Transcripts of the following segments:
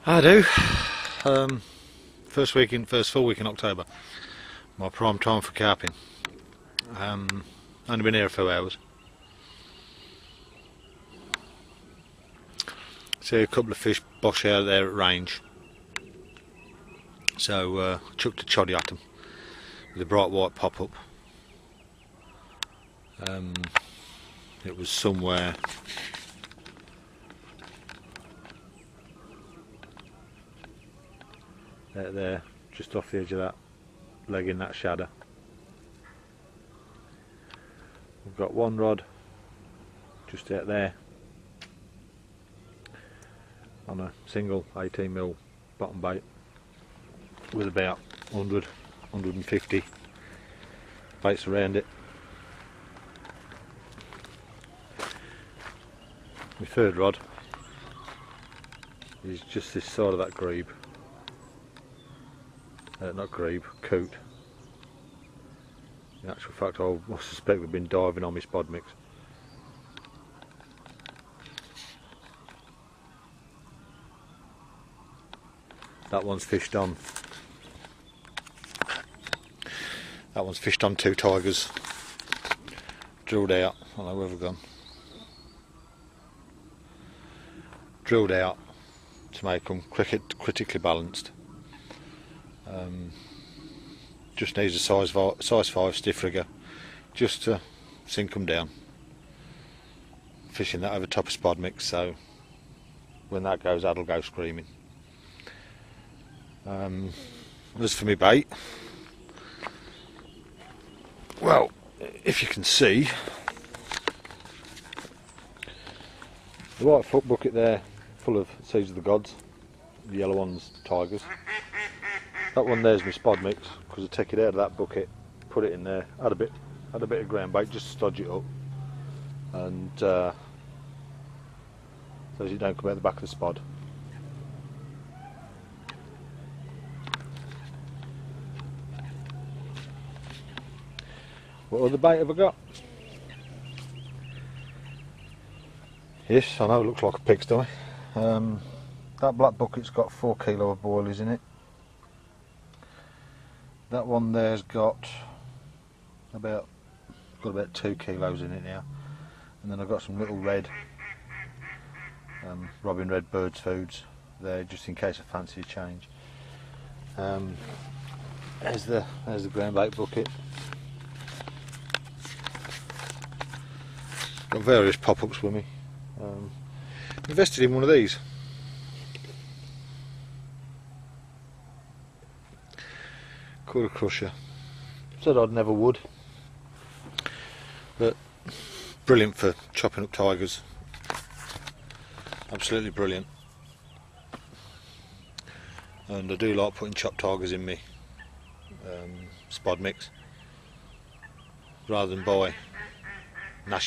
I do. First full week in October. My prime time for carping. Only been here a few hours. See a couple of fish bosh out there at range. So chucked a choddy at them with a bright white pop up. It was somewhere there, just off the edge of that leg in that shadow. We've got one rod just out there on a single 18mm bottom bait with about 100, 150 baits around it. My third rod is just this side of that grebe. Not grebe, coot. In actual fact, I suspect we've been diving on my spod mix. That one's fished on. That one's fished on two tigers. Drilled out. I don't know where we've gone. Drilled out to make them critically balanced. Just needs a size 5 stiff rigger just to sink them down. Fishing that over top of spod mix, so when that goes, that'll go screaming. As for me bait, well, if you can see, the white foot bucket there full of seeds of the gods, the yellow one's tigers. That one there's my spod mix, because I take it out of that bucket, put it in there, add a bit of ground bait just to stodge it up, and so as it don't come out the back of the spod. What other bait have I got? Yes, I know it looks like a pigsty. That black bucket's got 4 kilo of boilies in it. That one there's got about 2 kilos in it now, and then I've got some little red Robin Red Birds foods there, just in case I fancy a change. There's the ground bait bucket. Got various pop-ups with me. Invested in one of these. Quarter crusher. Said I'd never would, but brilliant for chopping up tigers. Absolutely brilliant. And I do like putting chopped tigers in me spod mix rather than buy not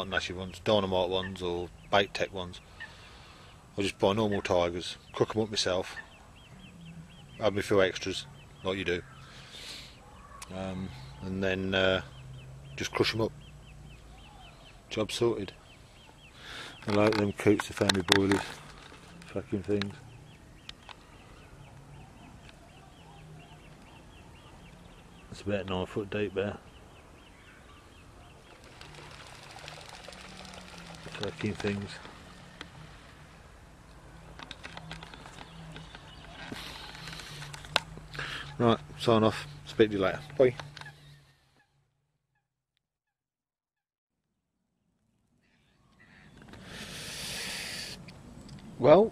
nashy ones, dynamite ones or bait tech ones. I just buy normal tigers, cook them up myself, add me a few extras like you do, and then just crush them up. Job sorted. I like them coots, the family boilies, fucking things. It's about 9 foot deep there. Fucking things. Right, sign off. Speak to you later. Bye. Well,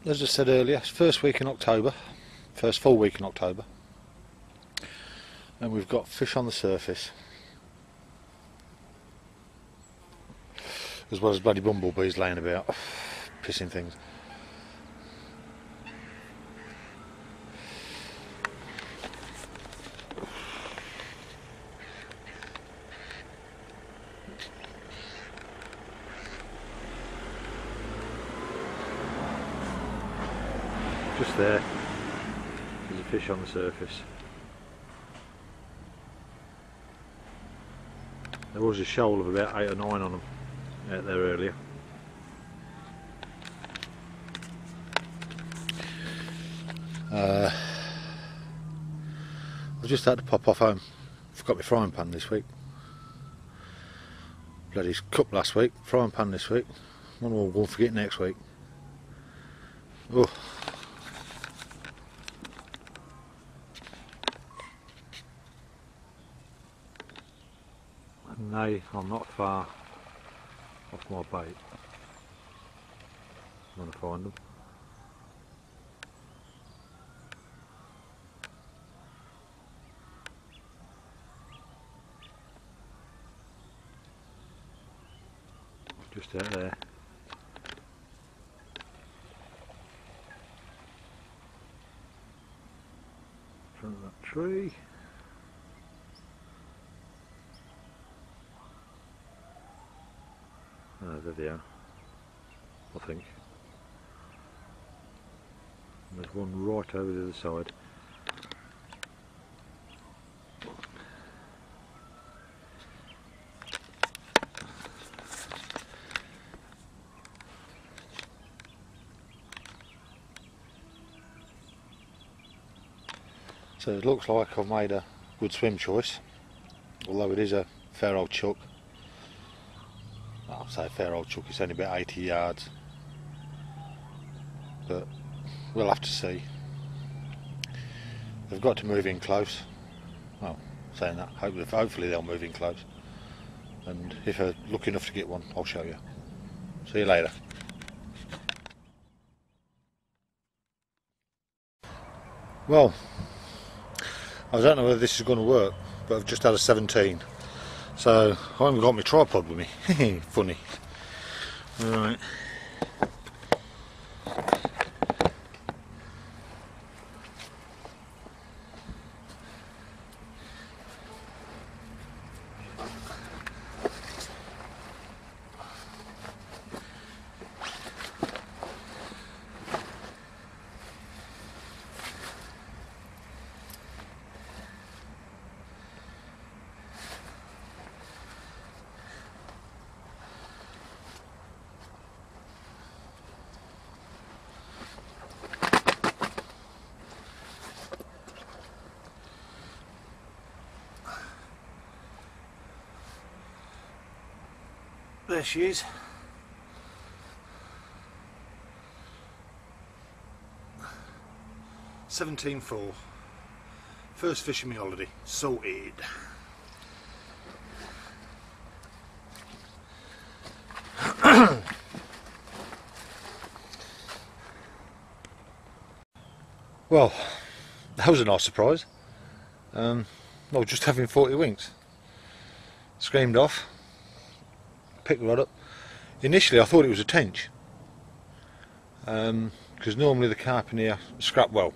as I said earlier, it's first week in October, first full week in October, and we've got fish on the surface, as well as bloody bumblebees laying about, pissing things. Just there's a fish on the surface. There was a shoal of about 8 or 9 on them out there earlier. I just had to pop off home. Forgot my frying pan this week. Bloody cup last week, frying pan this week. Wonder what we'll forget next week. Oh. And they are not far off my bait. I'm going to find them. Just out there. In front of that tree. Oh, there they are, I think. And there's one right over the other side. So it looks like I've made a good swim choice, although it is a fair old chuck. I'll say fair old chuck, it's only about 80 yards, but we'll have to see. They've got to move in close. Well, saying that, hopefully they'll move in close, and if I'm lucky enough to get one, I'll show you. See you later. Well, I don't know whether this is going to work, but I've just had a 17, so I haven't got my tripod with me. Funny. Alright. There she is. $17.4. First fish of my holiday. Sorted. Well, that was a nice surprise. I was just having 40 winks. Screamed off. Picked the rod up. Initially I thought it was a tench, because normally the carp in here scrap well,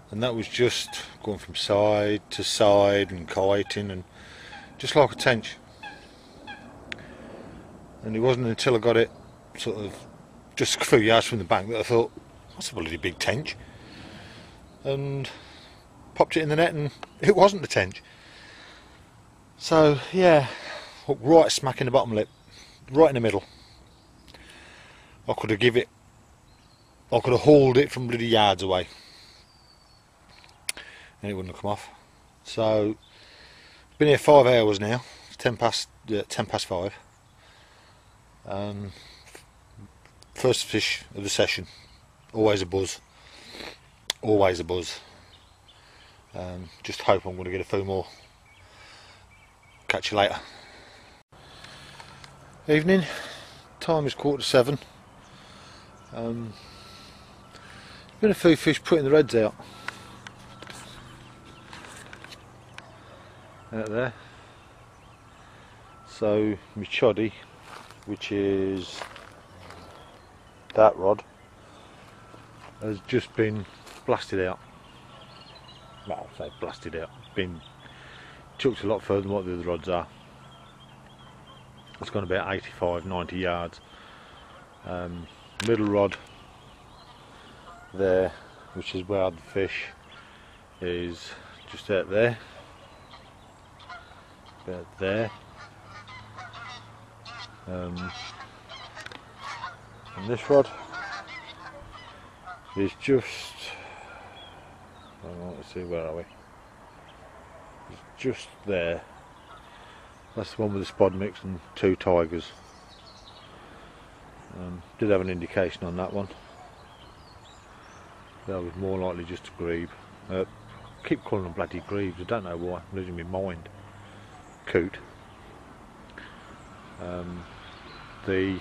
and that was just going from side to side and kiting and just like a tench. And it wasn't until I got it sort of just a few yards from the bank that I thought, that's a bloody big tench, and popped it in the net and it wasn't a tench. So yeah, hooked right smack in the bottom lip, right in the middle. I could have hauled it from bloody yards away and it wouldn't have come off. So been here 5 hours now. It's 10 past 5. First fish of the session. Always a buzz. Always a buzz. Just hope I'm going to get a few more. Catch you later. Evening, time is 7:15. Been a few fish putting the reds out there. So my choddy, which is that rod, has just been blasted out. Well, I'll say blasted out. Been chucked a lot further than what the other rods are. It's gone about 85-90 yards. Middle rod there, which is where the fish is, just out there, about there. And this rod is just Let's see, where are we? It's just there. That's the one with the spod mix and 2 tigers. Did have an indication on that one. That was more likely just a grebe. Keep calling them bloody grebes, I don't know why, I'm losing my mind. Coot. The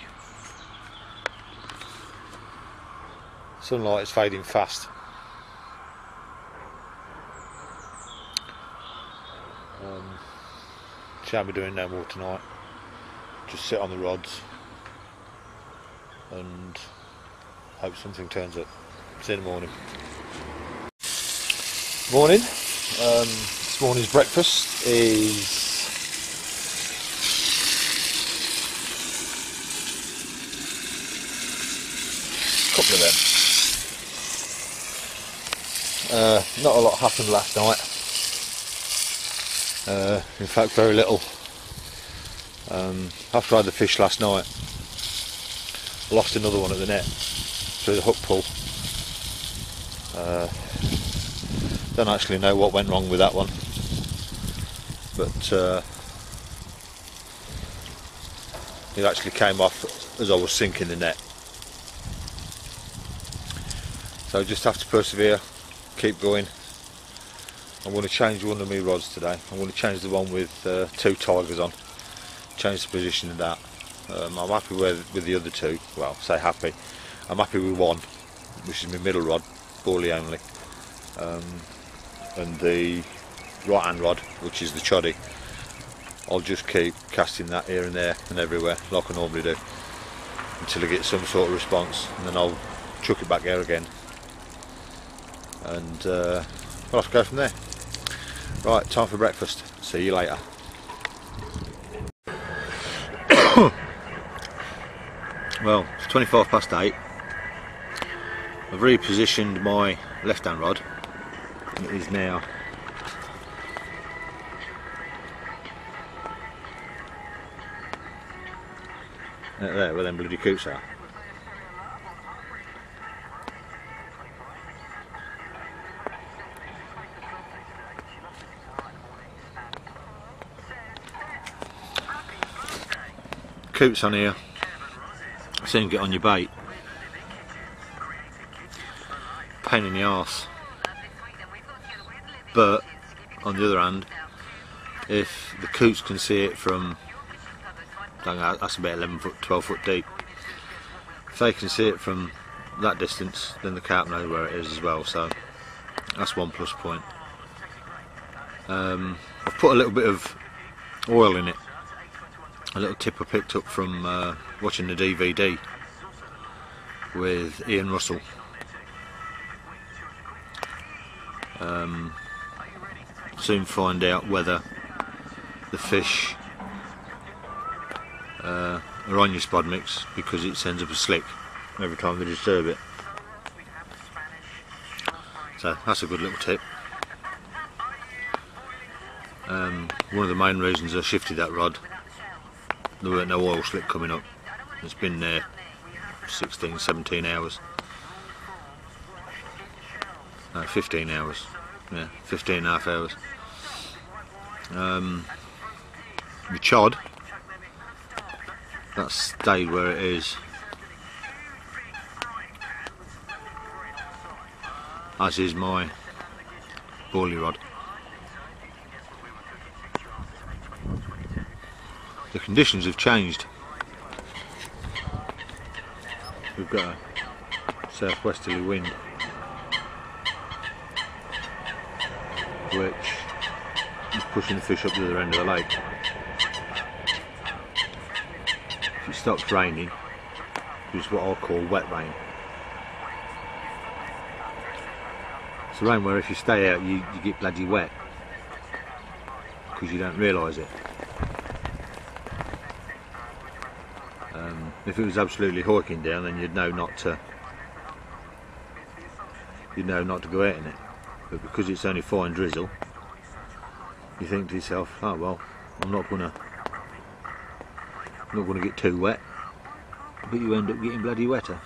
sunlight is fading fast. Shan't be doing no more tonight. Just sit on the rods and hope something turns up. See you in the morning. Morning. This morning's breakfast is a couple of them. Not a lot happened last night. In fact, very little. After I had the fish last night, I lost another one at the net through the hook pull. Don't actually know what went wrong with that one, but it actually came off as I was sinking the net. So I just have to persevere, keep going. I'm going to change one of my rods today. I'm going to change the one with 2 tigers on. Change the position of that. I'm happy with the other 2. Well, say happy. I'm happy with one, which is my middle rod, Borley only. And the right hand rod, which is the choddy, I'll just keep casting that here and there and everywhere like I normally do until I get some sort of response, and then I'll chuck it back there again, and I'll have to go from there. Right, time for breakfast. See you later. Well, it's 8:25. I've repositioned my left hand rod. It is now there where them bloody coots are. Coots on here, soon get on your bait. Pain in the arse. But on the other hand, if the coots can see it from, I don't know, that's about 11 foot, 12 foot deep. If they can see it from that distance, then the carp knows where it is as well. So that's one plus point. I've put a little bit of oil in it. A little tip I picked up from watching the DVD with Ian Russell. Soon find out whether the fish are on your spod mix, because it sends up a slick every time they disturb it. So that's a good little tip. One of the main reasons I shifted that rod, there weren't no oil slick coming up. It's been there 16, 17 hours. No, 15 hours. Yeah, 15 and a half hours. The chod, that stayed where it is, as is my Borley rod. The conditions have changed. We've got a southwesterly wind, which is pushing the fish up to the other end of the lake. If it stops raining, it's what I'll call wet rain. It's a rain where if you stay out you get bloody wet because you don't realise it. If it was absolutely hawking down, then you'd know not to go out in it. But because it's only fine drizzle, you think to yourself, oh well, I'm not gonna get too wet, but you end up getting bloody wetter.